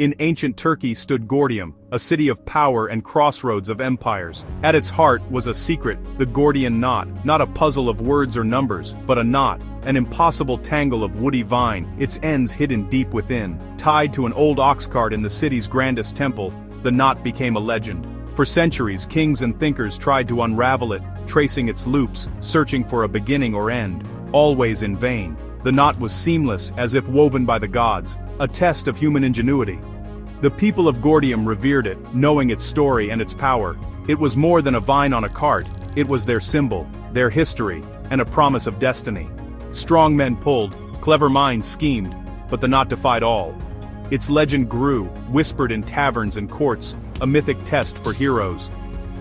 In ancient Turkey stood Gordium, a city of power and crossroads of empires. At its heart was a secret, the Gordian knot, not a puzzle of words or numbers, but a knot, an impossible tangle of woody vine, its ends hidden deep within. Tied to an old ox cart in the city's grandest temple, the knot became a legend. For centuries, kings and thinkers tried to unravel it, tracing its loops, searching for a beginning or end. Always in vain. The knot was seamless, as if woven by the gods, a test of human ingenuity. The people of Gordium revered it, knowing its story and its power. It was more than a vine on a cart, it was their symbol, their history, and a promise of destiny. Strong men pulled, clever minds schemed, but the knot defied all. Its legend grew, whispered in taverns and courts, a mythic test for heroes.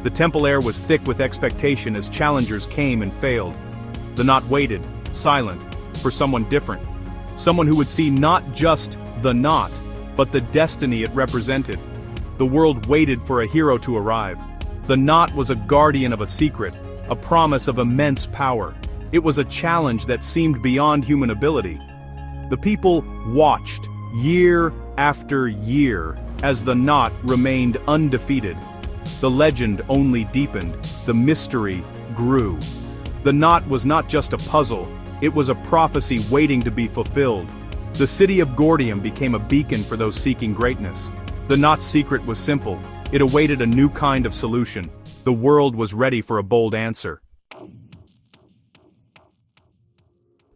The temple air was thick with expectation as challengers came and failed. The knot waited, silent, for someone different. Someone who would see not just the knot, but the destiny it represented. The world waited for a hero to arrive. The knot was a guardian of a secret, a promise of immense power. It was a challenge that seemed beyond human ability. The people watched, year after year, as the knot remained undefeated. The legend only deepened, the mystery grew. The knot was not just a puzzle, it was a prophecy waiting to be fulfilled. The city of Gordium became a beacon for those seeking greatness. The knot's secret was simple, it awaited a new kind of solution. The world was ready for a bold answer.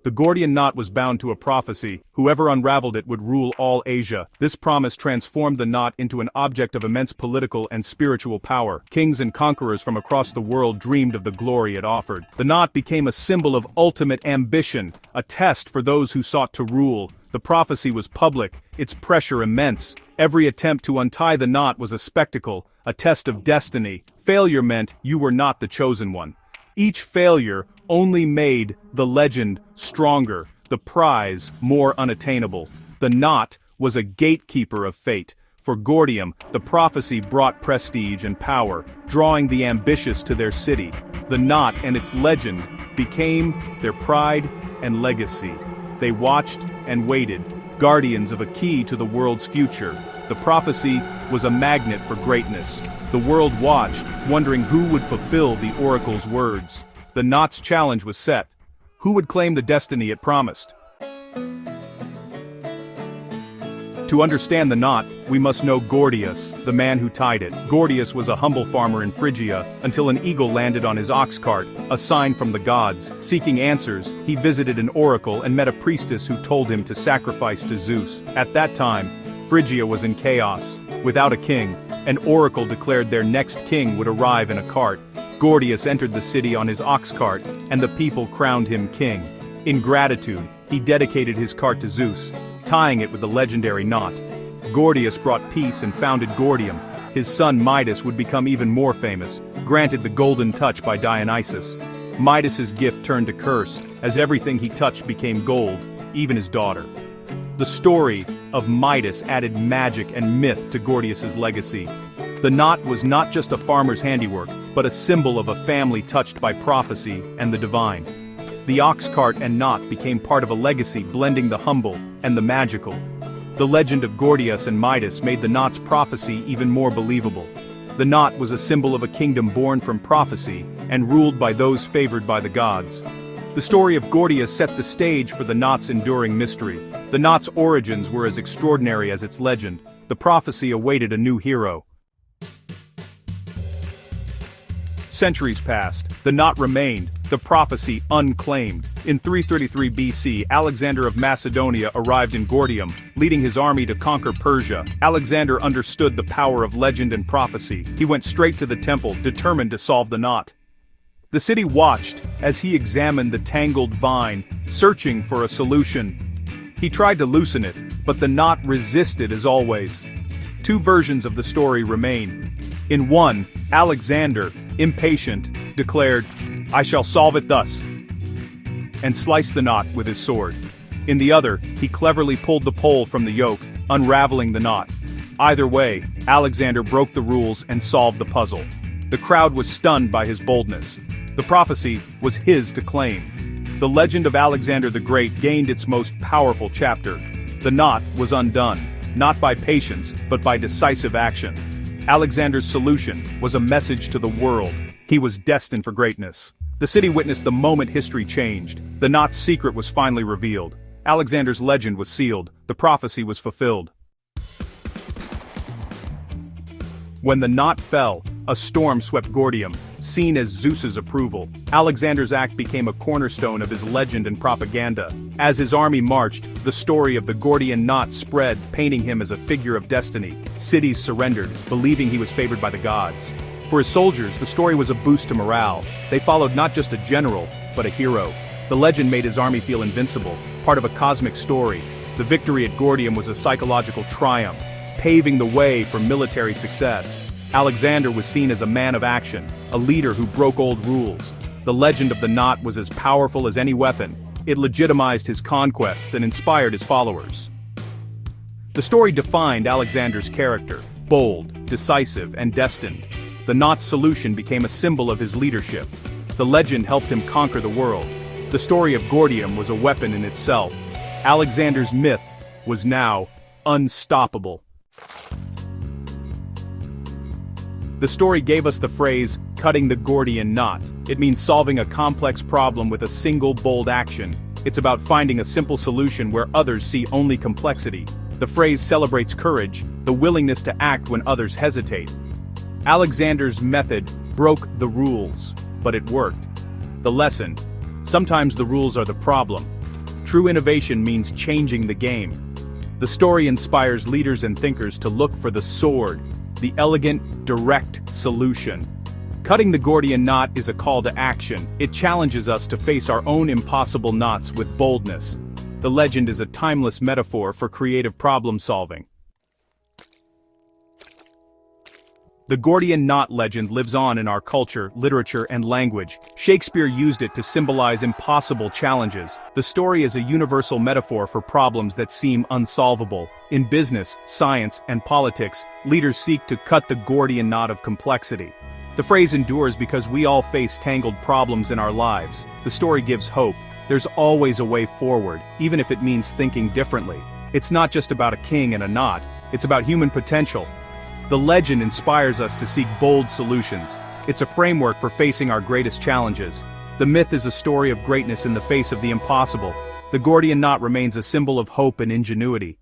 The Gordian knot was bound to a prophecy, whoever unraveled it would rule all Asia. This promise transformed the knot into an object of immense political and spiritual power. Kings and conquerors from across the world dreamed of the glory it offered. The knot became a symbol of ultimate ambition, a test for those who sought to rule. The prophecy was public, its pressure immense. Every attempt to untie the knot was a spectacle, a test of destiny. Failure meant you were not the chosen one. Each failure only made the legend stronger, the prize more unattainable. The knot was a gatekeeper of fate. For Gordium, the prophecy brought prestige and power, drawing the ambitious to their city. The knot and its legend became their pride and legacy. They watched and waited, guardians of a key to the world's future. The prophecy was a magnet for greatness. The world watched, wondering who would fulfill the oracle's words. The knot's challenge was set. Who would claim the destiny it promised? To understand the knot, we must know Gordius, the man who tied it. Gordius was a humble farmer in Phrygia, until an eagle landed on his ox cart, a sign from the gods. Seeking answers, he visited an oracle and met a priestess who told him to sacrifice to Zeus. At that time, Phrygia was in chaos. Without a king, an oracle declared their next king would arrive in a cart. Gordius entered the city on his ox cart, and the people crowned him king. In gratitude, he dedicated his cart to Zeus, tying it with the legendary knot. Gordius brought peace and founded Gordium. His son Midas would become even more famous, granted the golden touch by Dionysus. Midas's gift turned to curse, as everything he touched became gold, even his daughter. The story of Midas added magic and myth to Gordius's legacy. The knot was not just a farmer's handiwork, but a symbol of a family touched by prophecy and the divine. The ox cart and knot became part of a legacy blending the humble and the magical. The legend of Gordius and Midas made the knot's prophecy even more believable. The knot was a symbol of a kingdom born from prophecy and ruled by those favored by the gods. The story of Gordius set the stage for the knot's enduring mystery. The knot's origins were as extraordinary as its legend. The prophecy awaited a new hero. Centuries passed, the knot remained, the prophecy unclaimed. In 333 BC, Alexander of Macedonia arrived in Gordium, leading his army to conquer Persia. Alexander understood the power of legend and prophecy. He went straight to the temple, determined to solve the knot. The city watched as he examined the tangled vine, searching for a solution. He tried to loosen it, but the knot resisted as always. Two versions of the story remain. In one, Alexander, impatient, declared, "I shall solve it thus," and sliced the knot with his sword. In the other, he cleverly pulled the pole from the yoke, unraveling the knot. Either way, Alexander broke the rules and solved the puzzle. The crowd was stunned by his boldness. The prophecy was his to claim. The legend of Alexander the Great gained its most powerful chapter. The knot was undone. not by patience, but by decisive action. Alexander's solution was a message to the world. He was destined for greatness. The city witnessed the moment history changed. The knot's secret was finally revealed. Alexander's legend was sealed. The prophecy was fulfilled. When the knot fell, a storm swept Gordium, seen as Zeus's approval. Alexander's act became a cornerstone of his legend and propaganda. As his army marched, the story of the Gordian knot spread, painting him as a figure of destiny. Cities surrendered, believing he was favored by the gods. For his soldiers, the story was a boost to morale. They followed not just a general, but a hero. The legend made his army feel invincible, part of a cosmic story. The victory at Gordium was a psychological triumph, paving the way for military success. Alexander was seen as a man of action, a leader who broke old rules. The legend of the knot was as powerful as any weapon. It legitimized his conquests and inspired his followers. The story defined Alexander's character: bold, decisive, and destined. The knot's solution became a symbol of his leadership. The legend helped him conquer the world. The story of Gordium was a weapon in itself. Alexander's myth was now unstoppable. The story gave us the phrase, cutting the Gordian knot. It means solving a complex problem with a single bold action. It's about finding a simple solution where others see only complexity. The phrase celebrates courage, the willingness to act when others hesitate. Alexander's method broke the rules, but it worked. The lesson: sometimes the rules are the problem. True innovation means changing the game. The story inspires leaders and thinkers to look for the sword, the elegant, direct solution. Cutting the Gordian knot is a call to action. It challenges us to face our own impossible knots with boldness. The legend is a timeless metaphor for creative problem solving. The Gordian knot legend lives on in our culture, literature, and language. Shakespeare used it to symbolize impossible challenges. The story is a universal metaphor for problems that seem unsolvable. In business, science, and politics, leaders seek to cut the Gordian knot of complexity. The phrase endures because we all face tangled problems in our lives. The story gives hope. There's always a way forward, even if it means thinking differently. It's not just about a king and a knot. It's about human potential. The legend inspires us to seek bold solutions. It's a framework for facing our greatest challenges. The myth is a story of greatness in the face of the impossible. The Gordian knot remains a symbol of hope and ingenuity.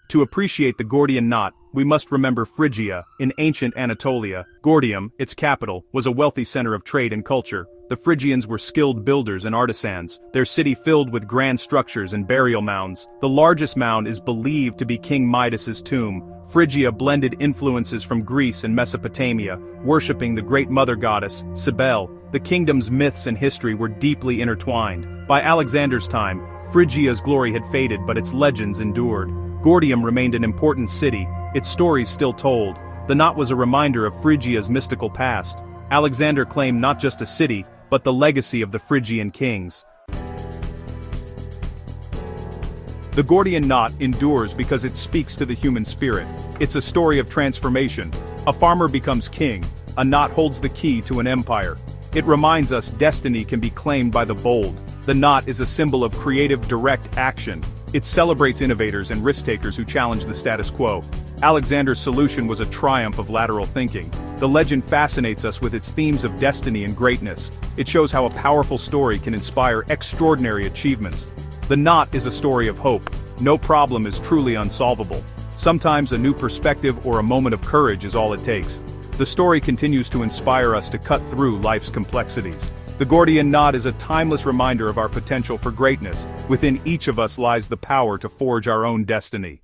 To appreciate the Gordian knot, we must remember Phrygia, in ancient Anatolia. Gordium, its capital, was a wealthy center of trade and culture. The Phrygians were skilled builders and artisans, their city filled with grand structures and burial mounds. The largest mound is believed to be King Midas's tomb. Phrygia blended influences from Greece and Mesopotamia, worshipping the great mother goddess, Cybele. The kingdom's myths and history were deeply intertwined. By Alexander's time, Phrygia's glory had faded, but its legends endured. Gordium remained an important city, its stories still told. The knot was a reminder of Phrygia's mystical past. Alexander claimed not just a city, but the legacy of the Phrygian kings. The Gordian knot endures because it speaks to the human spirit. It's a story of transformation. A farmer becomes king. A knot holds the key to an empire. It reminds us destiny can be claimed by the bold. The knot is a symbol of creative, direct action. It celebrates innovators and risk-takers who challenge the status quo. Alexander's solution was a triumph of lateral thinking. The legend fascinates us with its themes of destiny and greatness. It shows how a powerful story can inspire extraordinary achievements. The knot is a story of hope. No problem is truly unsolvable. Sometimes a new perspective or a moment of courage is all it takes. The story continues to inspire us to cut through life's complexities. The Gordian knot is a timeless reminder of our potential for greatness. Within each of us lies the power to forge our own destiny.